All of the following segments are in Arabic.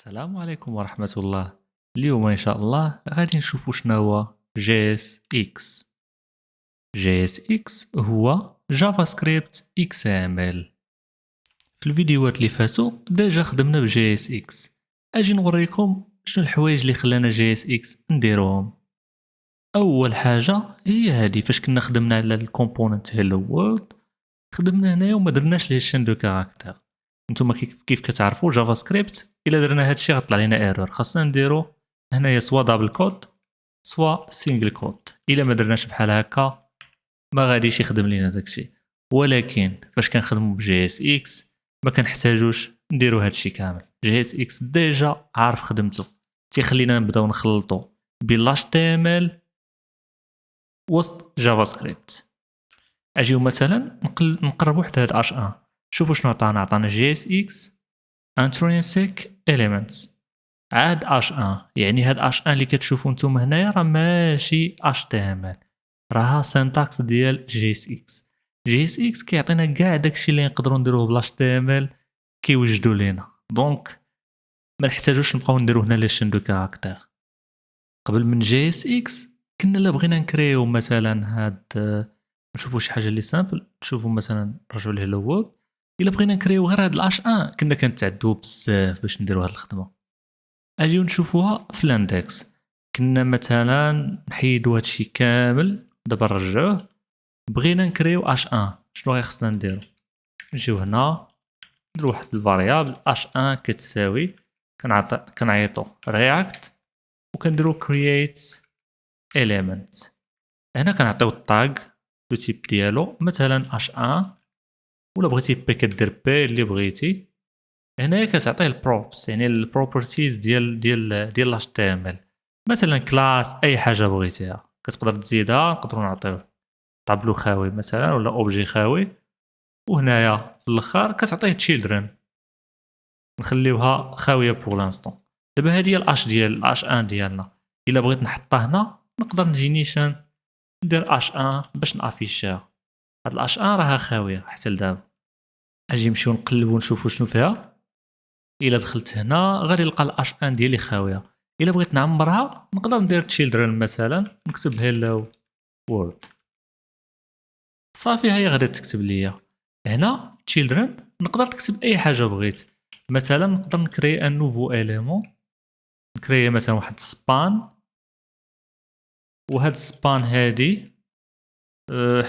السلام عليكم ورحمة الله. اليوم إن شاء الله غادي نشوفو شناهو JSX. JSX هو جافا سكريبت XML. في الفيديوهات اللي فاتو ديجا خدمنا ب JSX. اجي نوريكم شنو الحوايج اللي خلانا JSX نديروهم. اول حاجة هي هادي، فاش كنا خدمنا على الكومبوننت هيلو وورلد خدمنا هنايا وما درناش لي شين دو كاركتر. نتوما كيف كتعرفوا جافا سكريبت الا درنا هادشي غطلع لينا ايرور، خاصنا نديرو هنايا سوا دابل كود سوا سينجل كود. الا ما درناش بحال هكا ما غاديش يخدم لينا داكشي. ولكن فاش كنخدمو بجي اس اكس ما كنحتاجوش نديرو هادشي كامل. جي اس اكس ديجا عارف خدمته، تيخلينا نبداو نخلطو بين لاش تي ام ال وسط جافا سكريبت. اجيو مثلا نقربو حتى هاد اش ان. شوفوا شنو عطانا جي اس اكس intrinsic elements عاد اش ان. يعني هاد اش ان اللي كتشوفوا نتوما هنايا راه ماشي اش تي ام ال، راها سينتاكس ديال جي اس اكس. جي اس اكس كيعطينا كاع داكشي اللي نقدروا نديروه بالاش تي ام ال كيوجدوا لينا، دونك ما نحتاجوش نبقاو نديرو هنا لي شين دو كاركتير. قبل من جي اس اكس كنا لا بغينا نكريو مثلا هاد نشوفوا شي حاجه اللي سامبل، نشوفوا مثلا نرجعوا لهلو وورد. الا بغينا نكريو غير هاد الاش ان كنا كنتعدوا بزاف باش نديروا هاد الخدمه. اجيو نشوفوها في الاندكس، كنا مثلا نحيدو هادشي كامل. دابا نرجعوه، بغينا نكريو اش ان، شنو غيخصنا نديرو؟ نجيو هنا نديرو واحد الفاريابل اش ان كتساوي كنعيطو رياكت وكنديرو create element. هنا كنعطيو الطاغ لو تيب ديالو مثلا اش ان، ولا بغيتي بي كدير بي اللي بغيتي. هنايا كتعطيه البروبس، يعني البروبرتيز ديال لاش تي ام ال، مثلا كلاس اي حاجه بغيتيها كتقدر تزيدها. نقدروا نعطيوه طابلو خاوي مثلا ولا اوبجي خاوي، وهنايا في الاخر كتعطيه تشيلدرن نخليوها خاويه بور لانستون. دابا هذه هي الاش ان ديالنا. الا بغيت نحطها هنا نقدر نجي نيشان ندير اش ان باش نافيشيها. هاد الاش ان راها خاويه حتى لدابا. اجي نمشيو نقلبو نشوفو شنو فيها. الا دخلت هنا غادي نلقى الاش ان ديالي خاويه. الا بغيت نعمرها نقدر ندير تشيلدرن مثلا، نكتب هيلو وورد صافي، هي غادي تكتب ليا. هنا تشيلدرن نقدر نكتب اي حاجه بغيت. مثلا نقدر نكري ان نوفو اليمون، نكري مثلا واحد سبان، وهاد السبان هادي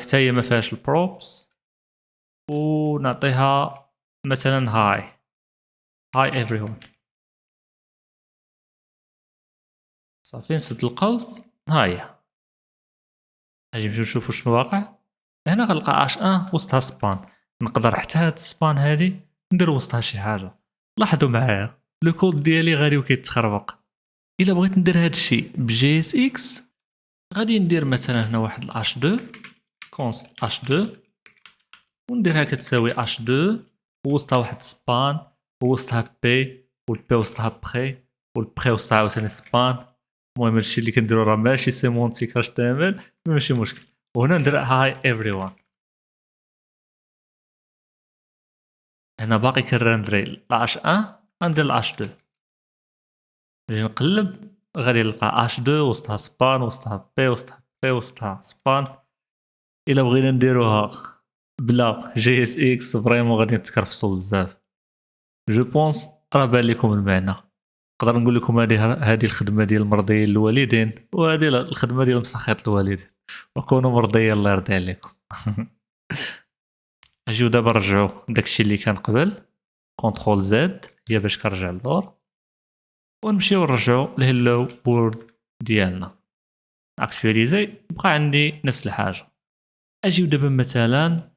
حتى هي ما فيهاش البروبس، ونعطيها مثلا هاي everyone. صافي نسد القوس. هاهي اجي نمشيو نشوفو شنو واقع. هنا غنلقى اش ان وسطها سبان. نقدر حتى هاد السبان هادي ندير وسطها شي حاجه. لاحظوا معايا لو كود ديالي غادي وكيتخربق. الا بغيت ندير هاد الشيء بجي اس اكس غادي ندير مثلا هنا واحد الاش 2 كونست اش 2، ونديرها كتساوي اش 2 وسطها واحد سبان وسطها بي، والبي وسطها بخي، والبخي وسطها عاوتاني سبان. المهم هادشي اللي كنديرو راه ماشي سيمونتيك اش تي ام ال، ماشي مشكل. وهنا ندير هاي everyone. هنا باقي كنرندري لاش 1 غندير لاش 2. نجي نقلب غادي نلقى اش 2 وسطها سبان وسطها بي وسطها بي وسطها سبان. الا بغينا نديروها بلا جي اس اكس فريمون غادي نتكرفصوا بزاف. جو بونس راه بان لكم المعنى. نقدر نقول لكم هذه الخدمه ديال مرضي الوالدين، وهذه الخدمه ديال مسخط الوالدين. وكونوا مرضيين الله يرضي عليكم. اجيو دابا نرجعو داكشي اللي كان قبل. كونترول زد هي باش كنرجع للور، ونمشيو نرجعو لهلو وورد ديالنا. اكتواليزي بقى عندي نفس الحاجه. اجيو دابا مثلا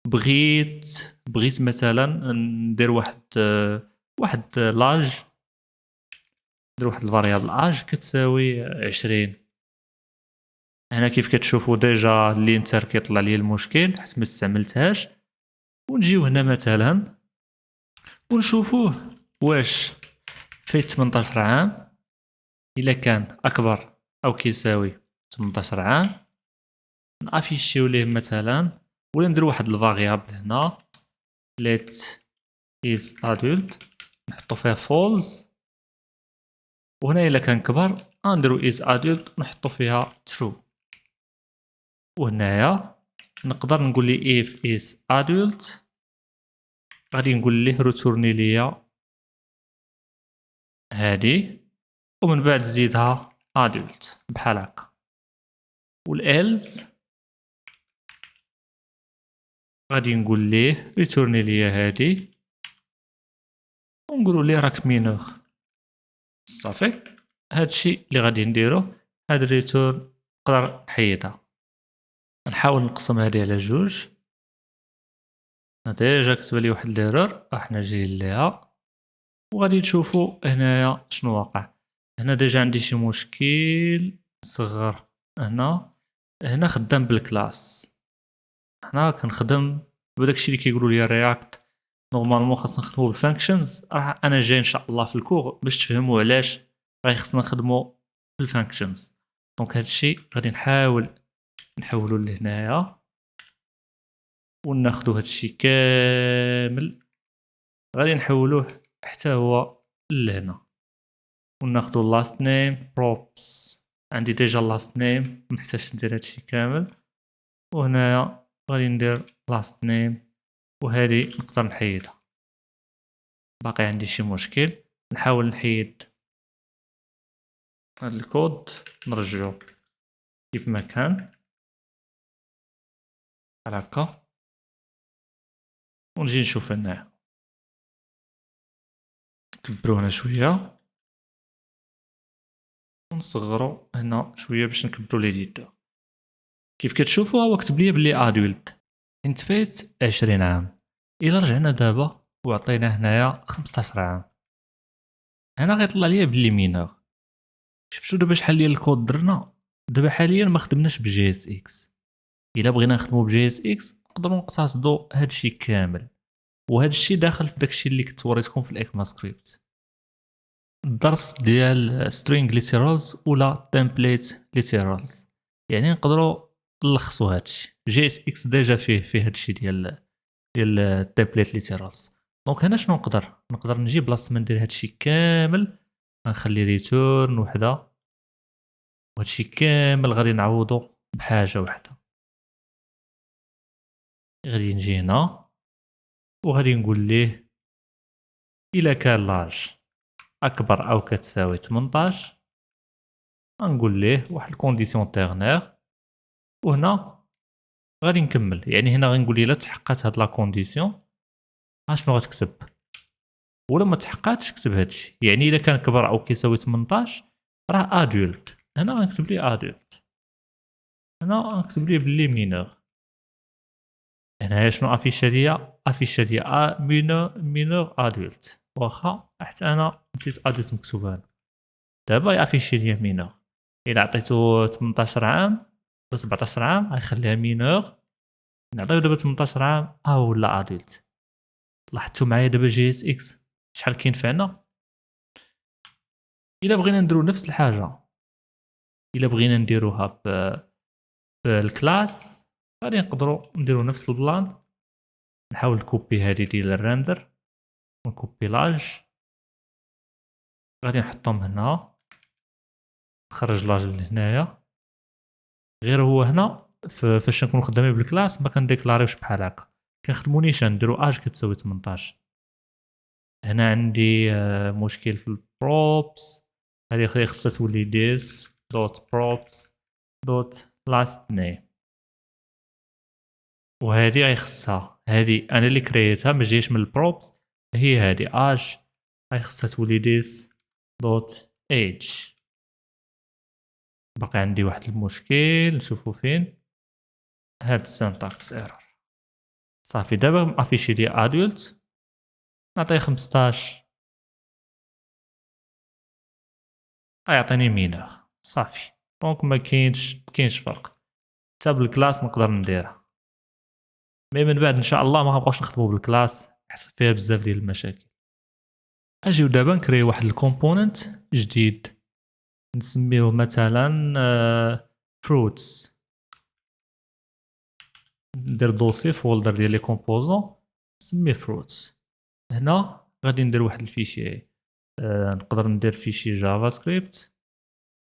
بغيت مثلا ندير واحد لاج، ندير واحد الفاريابل اج كتساوي 20. هنا كيف كتشوفوا ديجا الانتر كيطلع لي المشكل حيت ما استعملتهاش. ونجيو هنا مثلا ونشوفوه واش فيه 18 عام. الا كان اكبر او كيساوي 18 عام نافيشيو ليه مثلا، ولا ندير واحد الفاريابل هنا let is adult نحطو فيها فولز، وهنا الا كان كبر نديرو is adult نحطو فيها true. وهنايا نقدر نقول ليه if is adult، غادي نقول ليه ريتورني ليا هادي، ومن بعد زيدها adult بحال هكا. والelse غادي نقول ليه ريتورني ليا هادي، ونقولوا ليه راك مينور. صافي، هادشي اللي غادي نديرو. هاد الريتورن نقدر نحيدها. نحاول نقسم هادي على جوج. ديجا كتبان لي واحد ليرور، حنا جايين ليها وغادي نشوفو هنايا شنو واقع. هنا ديجا عندي شي مشكل صغر. هنا خدام بالكلاس، هنا كنخدم بداكشي اللي كيقولوا لي رياكت. نورمالمون خاصنا نخدمو بالفانكشنز، راح انا جاي ان شاء الله في الكور باش تفهموا علاش غادي خصنا نخدمو بالفانكشنز. دونك هادشي غادي نحاول نحولو لهنايا وناخدو هادشي كامل، غادي نحولوه حتى هو لهنا، وناخدو لاست نيم بروبس. عندي ديجا لاست نيم منحتاجش ندير هادشي كامل. وهنايا غادي ندير لاست نيم، وهادي نقدر نحيدها. باقي عندي شي مشكل، نحاول نحيد هاد الكود نرجعو كيف ما كان بحال هكا، ونجي نشوف هنايا نكبرو هنا شويه ونصغرو هنا شويه باش نكبرو ليديتور. كيف كتشوفوا هو كتب لي بلي ادولت انتفيت 20 عام. الا رجعنا دابا وعطينا هنايا 15 عام، هنا غيطلع ليا بلي مينور. شفتوا دابا شحال ديال الكود درنا؟ دابا حاليا ما خدمناش بجي اس اكس. الا بغينا نخدمو بجي اس اكس نقدروا نقتصدوا هادشي كامل، وهادشي داخل في داكشي اللي كنت وريتكم في الاكما سكريبت، الدرس ديال string literals ولا template literals. يعني نقدروا نلخصوا هادشي. جي اس اكس ديجا فيه هادشي ديال template literals. دونك هنا شنو نقدر نجي بلاصه ما ندير هادشي كامل، غنخلي ريتورن وحده، وهادشي كامل غادي نعوضو بحاجه وحده. غادي نجي هنا وغادي نقول ليه الا كان لاج اكبر او كتساوي 18، غنقول ليه واحد الكونديسيون تيرنير. وهنا غادي نكمل، يعني هنا غنقول ليه الا تحققت هاد لا كونديسيون شنو غتكتب، ولا ما تحققاتش كتب هادشي. يعني الا كان كبر او كيساوي 18 راه ادولت، هنا غنكتب ليه ادولت، هنا غنكتب ليه بلي مينور. هنايا شنو افيشا ليا مينور ادولت، واخا حتى انا نسيت ادولت مكتوبه هنا. دابا يافيشي ليا مينور. الا عطيتو 18 عام ولا 17 عام غيخليها مينور. نعطيو دابا 18 عام ولا ادولت. لاحظتوا معايا دابا جي اس اكس شحال كينفعنا؟ الا بغينا نديرو نفس الحاجه، الا بغينا نديروها بالكلاس، غادي نقدروا نديرو نفس البلان. نحاول نكوبي هذه ديال الرندر ونكوبي لاج، غادي نحطهم هنا، نخرج لاج لهنايا. غير هو هنا فاش نكونوا خدامين بالكلاس ما كنديكلاريوش بحال هكا، كنخدمو نيشان نديرو اج كتساوي 18. هنا عندي مشكل في البروبس، هذه خصها تولي ديس دوت بروبس دوت لاست نيم، وهذه غي خصها، هذه انا اللي كريتها ما جايش من البروبس، هي هذه اج غي خصها تولي ديس دوت ايج. باقي عندي واحد المشكل نشوفو فين هاد السنتاكس ايرور. صافي دابا افيشي لي ادولت، نعطيه 15 يعطيني مينور. صافي، دونك ما كاينش فرق، حتى بالكلاس نقدر نديرها. مي من بعد ان شاء الله ما غنبقاوش نخدمو بالكلاس، حيت فيها بزاف ديال المشاكل. اجيو دابا نكريو واحد الكومبوننت جديد نسميوه مثلا فروتس. ندير دوسي فولدر ديال لي كومبوزون نسميه فروتس. هنا غادي ندير واحد الفيشي نقدر ندير فيشي جافا سكريبت،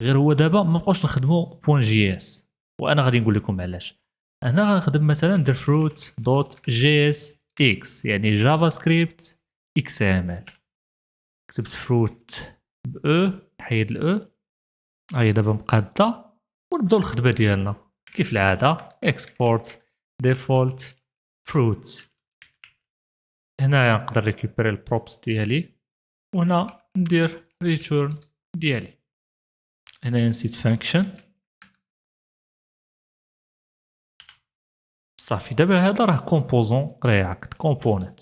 غير هو دابا ما بقاوش نخدمو بوين جي اس، وانا غادي نقول لكم علاش. هنا غنخدم مثلا ندير fruit دوت جي اس اكس، يعني جافا سكريبت اكس ام ال. كتبت fruit ب او، نحيد الاو، هاي دابا مقاده، ونبداو الخدمه ديالنا كيف العاده. export default fruit. هنايا نقدر ريكوبيري البروبس ديالي، وهنا ندير return ديالي. هنايا نسيت function. صافي دابا هذا راه كومبوزون رياكت كومبوننت.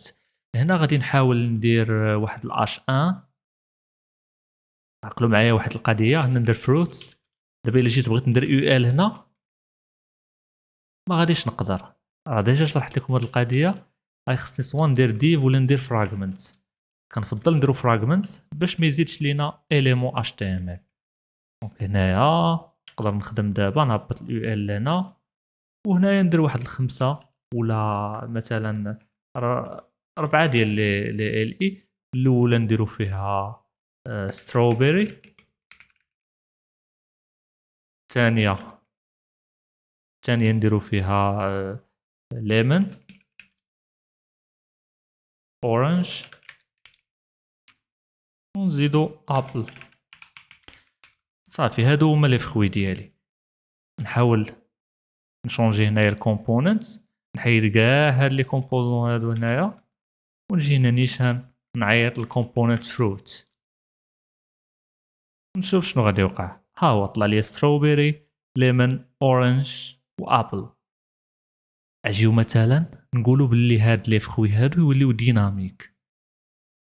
هنا غادي نحاول ندير واحد الاش ان. عقلوا معايا واحد القضيه، هنا ندير فروت. دابا الا جيت بغيت ندير يو ال هنا ما غاديش نقدر، راه ديجا شرحت لكم هاد القضيه. غادي خصني سوا ندير ديف ولا ندير فراغمنت. كنفضل نديرو فراغمنت باش ما يزيدش لينا اليمون اش تي ام ال. دونك هنايا نقدر نخدم دابا نهبط اليو ال هنا، وهنايا ندير واحد الخمسة ولا مثلا 4 ديال لي ال اي. الاولى نديرو فيها ستروبيري، الثانيه نديرو فيها ليمون، اورنج، ونزيدو ابل. صافي هادو هما لي فخوي ديالي. نحاول نشونجي هنايا الكومبوننت، نحيد كاع هاد لي كومبوزون هادو هنايا، ونجي هنا نيشان نعيط الكومبوننت فروت، نشوف شنو غادي يوقع. ها هو طلع لي ستروبيري، ليمون، اورنج وابل. اجيو مثلا نقولوا باللي هاد لي فخوي هادو يوليو ديناميك،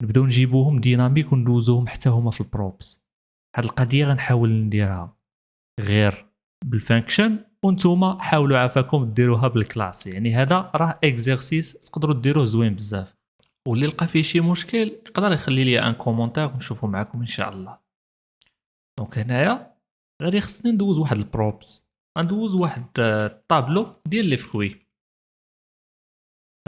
نبداو نجيبوهم ديناميك وندوزوهم حتى هما في البروبس. هاد القضيه غنحاول نديرها غير بالفانكشن، وانتوما حاولوا عافاكم ديروها بالكلاس. يعني هذا راه اكزرسيس تقدروا ديروه زوين بزاف، واللي لقى فيه شي مشكل يقدر يخلي لي ان كومونتير ونشوفوا معكم ان شاء الله. دونك هنايا غادي خصني ندوز واحد البروبس، غندوز واحد الطابلو ديال لي فخوي.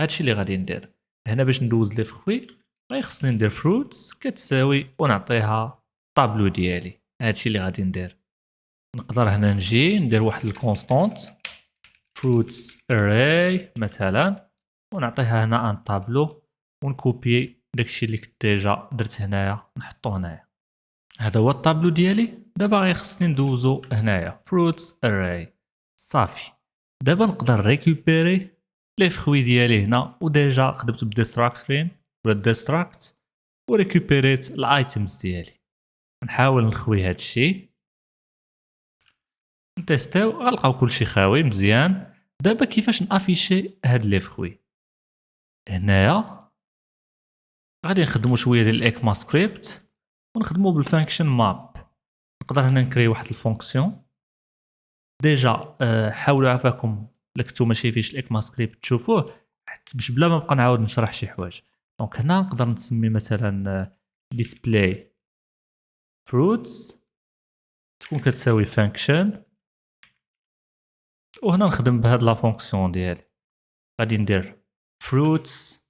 هادشي اللي غادي ندير هنا باش ندوز لي فخوي. غادي خصني ندير فروتس كتساوي ونعطيها طابلو ديالي. هادشي اللي غادي ندير. نقدر هنا نجي ندير واحد الكونستانت fruits array مثلا، ونعطيها هنا ان طابلو، ونكوبي داكشي اللي كنت ديجا درت هنايا نحطو هنايا. هذا هو الطابلو ديالي. دابا غير خصني ندوزو هنايا fruits array. صافي دابا نقدر ريكوبيري لي فخوي ديالي هنا، وديجا خدمت بديستراكت فين ولا ديستراكت، وريكوبيريت الايتمز ديالي. نحاول نخوي هادشي، نتيستيو غنلقاو كلشي خاوي مزيان. دابا كيفاش نافيشي هاد لي فخوي؟ هنايا غادي نخدمو شويه ديال الاكما سكريبت، ونخدمو بالفانكشن ماب. نقدر هنا نكري واحد الفونكسيون. ديجا حاولوا عافاكم الا كنتو ما شايفينش الاكما سكريبت تشوفوه، حتى باش بلا ما نبقى نعاود نشرح شي حوايج. دونك هنا نقدر نسمي مثلا ديسبلاي فروتس تكون كتساوي فانكشن، وهنا نخدم بهاد لا فونكسيون ديالي. غادي ندير fruits،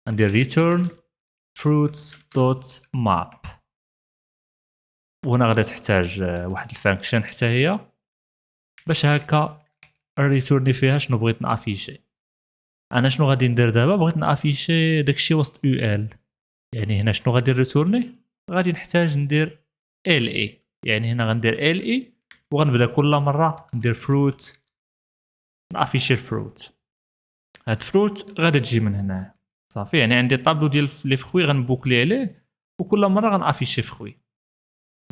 ندير return fruits دوت map، وهنا غادي تحتاج واحد الفانكشن حتى هي باش هكا ريتورني فيها شنو بغيت نافيشي. انا شنو غادي ندير دابا؟ بغيت نافيشي داكشي وسط يو ال. يعني هنا شنو غادي ريتورني؟ غادي نحتاج ندير ال اي. يعني هنا غندير ال اي، وغنبدا كل مره ندير فروت، نافيشي الفروت. هاد فروت غادي تجي من هنا. صافي يعني عندي طابلو ديال لي فخوي غنبوكلي عليه، وكل مره غنافيشي فخوي.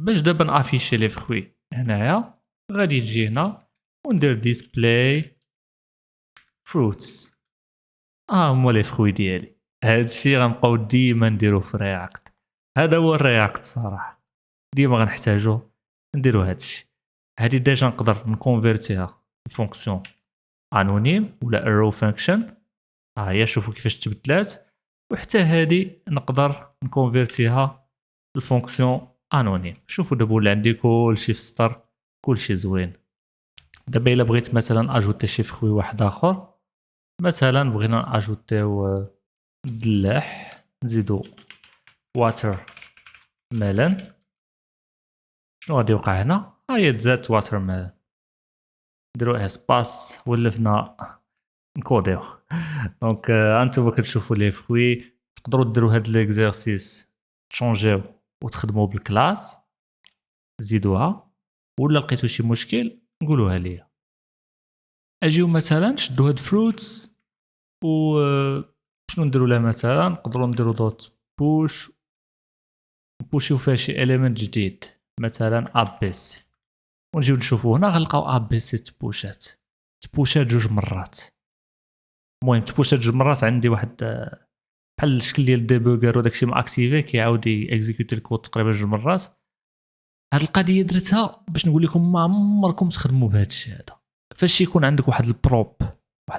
باش دابا نافيشي لي فخوي هنايا غادي تجي هنا وندير ديسبلاي فروتس. هما لي فخوي ديالي. هادشي غنبقاو ديما نديروه في رياكت. هذا هو الرياكت صراحه، ديما غنحتاجو نديرو هادشي. هادي ديجا نقدر نكونفيرتيها لفونكسيون انونيم ولا ارو فانكشن. ها هي شوفوا كيفاش تبدلات. وحتى هادي نقدر نكونفيرتيها لفونكسيون انونيم. شوفوا دابا ولا عندي كلشي في السطر، كلشي زوين. دابا الا بغيت مثلا اجوتي شي فخوي واحد اخر، مثلا بغينا اجوتيو الدلاح، نزيدو واتر ميلون. شنو غادي يوقع هنا؟ هي تزاد واتر ميلون، نديرو اسباس ولفنا نكوديو. دونك انتوما كتشوفوا لي فوي، تقدروا ديروا هاد ليكزارسيس تشونجيو وتخدموا بالكلاس، زيدوها، ولا لقيتو شي مشكل قولوها ليا. اجيو مثلا شدو هاد فروتس و شنو نديرو لها؟ مثلا نقدروا نديرو دوت بوش، نبوشيو فيها شي اليمنت جديد، مثلا ابيسي، ونجيو نشوفو هنا غنلقاو ابيسي تبوشات جوج مرات. المهم تبوشات جوج مرات، عندي واحد بحال الشكل ديال الديبوغر وداكشي ما اكتيفي كيعاود اكزيكوتي الكود تقريبا جوج مرات. هاد القضيه درتها باش نقول لكم ما عمركم تخدموا بهذا الشيء هذا. فاش يكون عندك واحد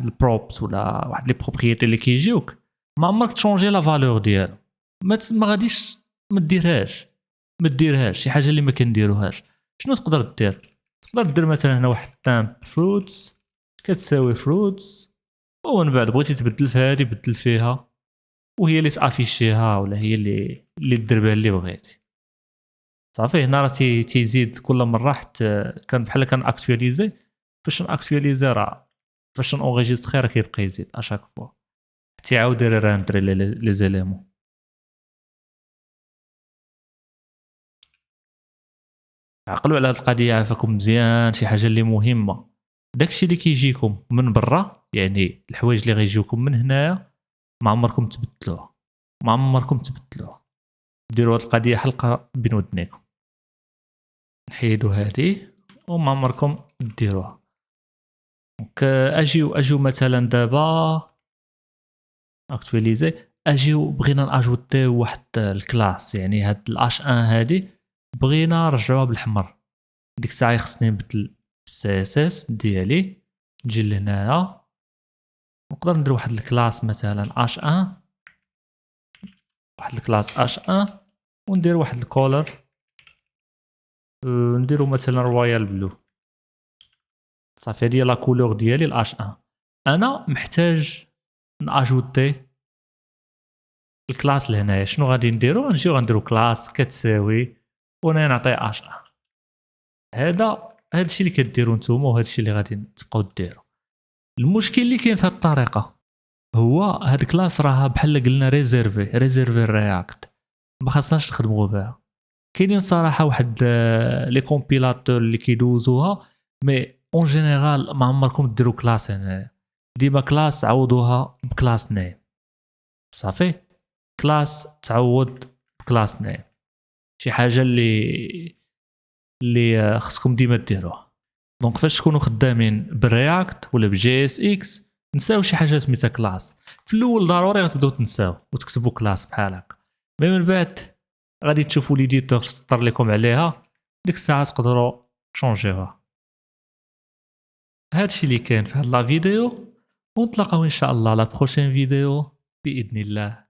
البروبس ولا واحد لي بروبريتي اللي كيجيوك، ما عمرك تشونجي لا فالور ديالو، ما غاديش ما ديرهاش شي حاجه اللي ما كنديروهاش. شنو تقدر دير؟ تقدر دير مثلا هنا واحد تامب فروتس كتساوي فروتس، ومن بعد بغيتي تبدل في هذه بدل فيها، وهي اللي تافيشيها ولا هي اللي دير بها اللي بغيتي. صافي هنا راه تيزيد كل مره حتى كان بحال كان اكطواليزي. فاش ناكطواليزي راه فاش نونغيجيستري راه كيبقى يزيد اشاك فوا تيعاود يراندري لي زيليمون. عقلوا على هاد القضيه عافاكم مزيان. شي حاجه اللي مهمه، داكشي اللي كيجيكم من برا، يعني الحوايج اللي غيجيوكم من هنايا، ما عمركم تبدلوها. ديروا هاد القضيه حلقه بين ودنيكم، نحيدوا هذه وما عمركم ديروها. دونك اجيو مثلا دابا اكطواليزي، اجيو بغينا ناجوتيو واحد الكلاس، يعني هاد الاش ان هادي بغينا نرجعوها بالاحمر. ديك الساعه خصني نبدل السي اس اس ديالي، نجي لهنايا نقدر ندير واحد الكلاس مثلا اش ان، واحد الكلاس اش ان، وندير واحد الكولر، نديرو مثلا رويال بلو. صافي هادي لا كولور ديالي الاش ان. انا محتاج ناجوتي الكلاس لهنايا. شنو غادي نديرو؟ نجيو غنديرو كلاس كتساوي وانا نعطي اش ان. هذا الشيء اللي كديروا نتوما، وهذا الشيء اللي غادي تبقاو ديروا. المشكل اللي كاين في هذه الطريقه هو هاد الكلاس راه بحال قلنا ريزيرفي الرياكت، ما خاصناش نخدموا بها. كاينين صراحه واحد لي كومبيلاتور اللي كيدوزوها، مي اون جينيرال ما عمركم ديروا كلاس هنا. ديما كلاس عوضوها بكلاس نيم. صافي كلاس تعوض بكلاس نيم، شي حاجه اللي خصكم ديما ديروها. دونك فاش تكونوا خدامين بالرياكت ولا بجي اس اكس، نساو شي حاجه سميتها كلاس. في الاول ضروري غتبداو تنساو وتكتبوا كلاس بحال هكا، مي من بعد غادي تشوفوا ليديتور سطر لكم عليها، ديك الساعه تقدروا تشونجيوها. هادشي اللي كاين في هاد لا فيديو، ونتلاقاو ان شاء الله لا بروشين فيديو باذن الله.